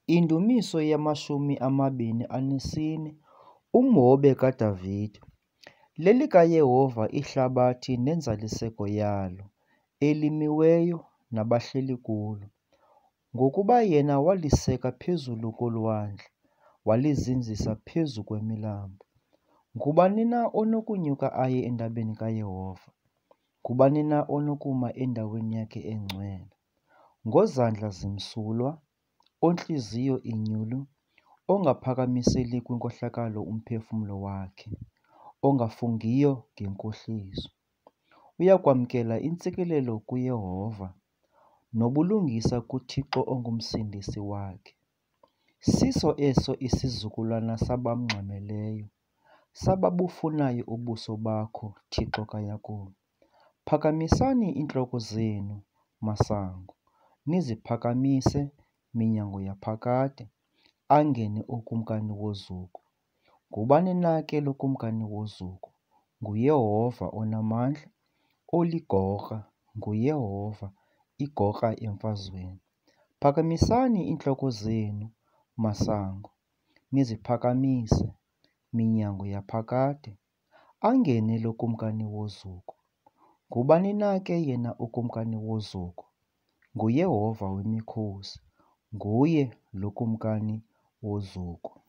Indumiso yama-24 Umhobe kaDavida. "LeLikaYehova ihlabathi nenzaliseko yalo, elimiweyo nabahleli kulo. Ngokuba yena waliseka phezulu kolwandle, walizinzisa phezu kwemilambo. Ngubani na onokunyuka aye entabeni kaYehova? Ngubani na onokuma endaweni yakhe engcwele? Ngozandla zimsulwa, ontliziyo inyulu, ongaphakamiseli kwinkohlakalo umphefumlo wakhe, ongafungiyo ngenkohliso. Uyakwamkela intsikelelo kuYehova, nobulungisa kuThixo onguMsindisi wakhe. Siso eso isizukulwana sabamngxameleyo, sababufunayo ubuso bakho, Thixo kaYakobi. Phakamisani iintloko zenu, masango, niziphakamise, minyango yaphakade, angene ukumkani wozuko. Ngubani na ke lo kumkani wozuko? NguYehova onamandla, oligorha, nguYehova, igorha emfazweni. Phakamisani iintloko zenu, masango, niziphakamise, minyango yaphakade, angene lo kumkani wozuko. Ngubani na ke yena ukumkani wozuko? NguYehova wemikhosi, nguye lo kumkani wozuko.